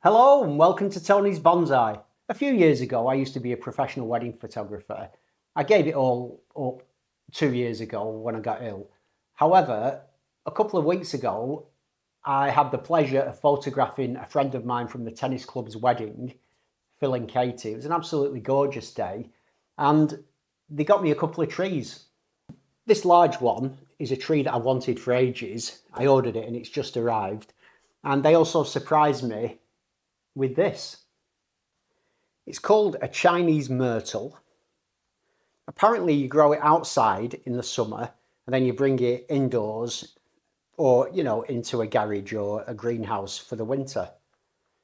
Hello and welcome to Tony's Bonsai. A few years ago I used to be a professional wedding photographer. I gave it all up 2 years ago when I got ill. However, a couple of weeks ago I had the pleasure of photographing a friend of mine from the tennis club's wedding, Phil and Katie. It was an absolutely gorgeous day and they got me a couple of trees. This large one is a tree that I wanted for ages. I ordered it and it's just arrived. And they also surprised me with this. It's called a Chinese myrtle. Apparently you grow it outside in the summer and then you bring it indoors or, into a garage or a greenhouse for the winter.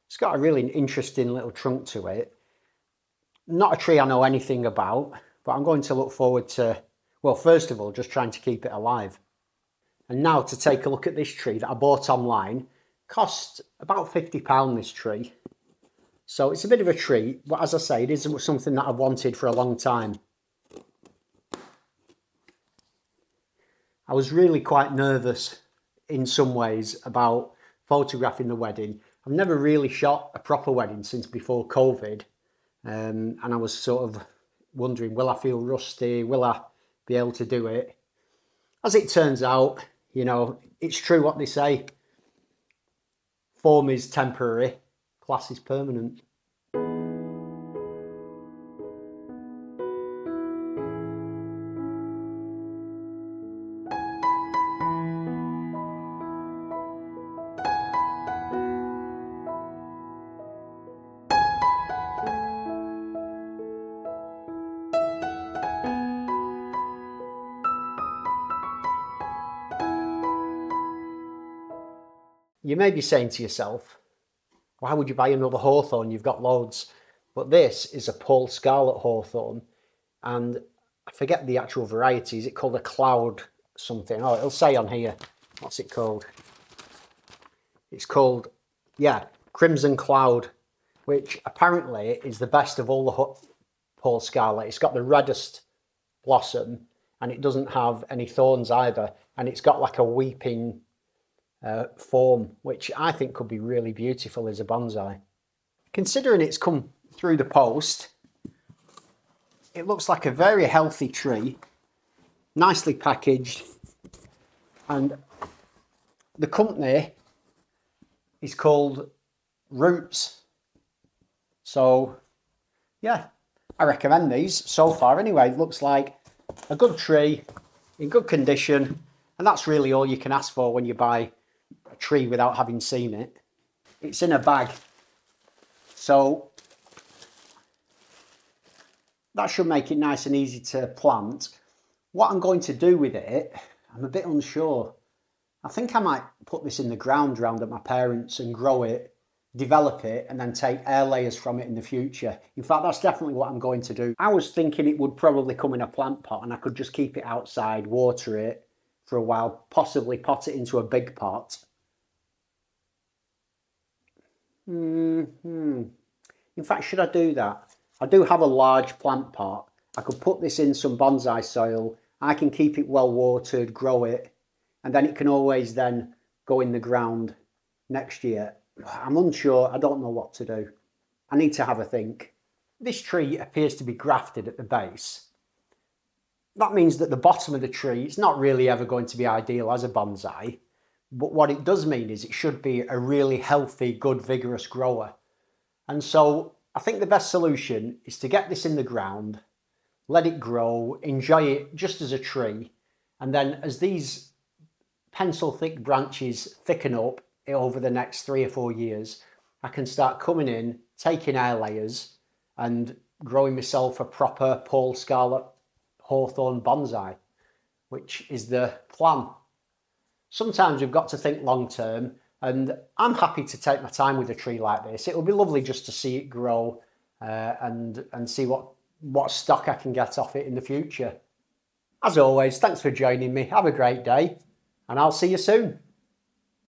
It's got a really interesting little trunk to it. Not a tree I know anything about, but I'm going to look forward to, well, first of all, just trying to keep it alive. And now to take a look at this tree that I bought online. Cost about £50 this tree. So it's a bit of a treat, but as I say, it is something that I've wanted for a long time. I was really quite nervous in some ways about photographing the wedding. I've never really shot a proper wedding since before COVID. And I was sort of wondering, will I feel rusty? Will I be able to do it? As it turns out, it's true what they say. Form is temporary, class is permanent. You may be saying to yourself, why would you buy another hawthorn? You've got loads. But this is a Paul Scarlet hawthorn, and I forget the actual variety. Is it called a cloud something? Oh, it'll say on here. What's it called? It's called, Crimson Cloud, which apparently is the best of all the Paul Scarlet. It's got the reddest blossom, and it doesn't have any thorns either. And it's got like a weeping form, which I think could be really beautiful as a bonsai. Considering it's come through the post, it looks like a very healthy tree, nicely packaged, and the company is called Roots. So yeah, I recommend these so far. Anyway, it looks like a good tree in good condition, and that's really all you can ask for when you buy a tree without having seen it. It's in a bag, so that should make it nice and easy to plant. What I'm going to do with it, I'm a bit unsure. I think I might put this in the ground round at my parents' and grow it, develop it, and then take air layers from it in the future. In fact, that's definitely what I'm going to do. I was thinking it would probably come in a plant pot and I could just keep it outside, water it for a while, possibly pot it into a big pot. In fact, should I do that? I do have a large plant pot. I could put this in some bonsai soil. I can keep it well watered, grow it, and then it can always then go in the ground next year. I'm unsure. I don't know what to do. I need to have a think. This tree appears to be grafted at the base. That means that the bottom of the tree is not really ever going to be ideal as a bonsai. But what it does mean is it should be a really healthy, good, vigorous grower. And so I think the best solution is to get this in the ground, let it grow, enjoy it just as a tree. And then as these pencil thick branches thicken up over the next 3 or 4 years, I can start coming in, taking air layers and growing myself a proper Paul Scarlet hawthorn bonsai, which is the plan. Sometimes we've got to think long term, and I'm happy to take my time with a tree like this. It will be lovely just to see it grow and see what stock I can get off it in the future. As always, thanks for joining me. Have a great day, and I'll see you soon.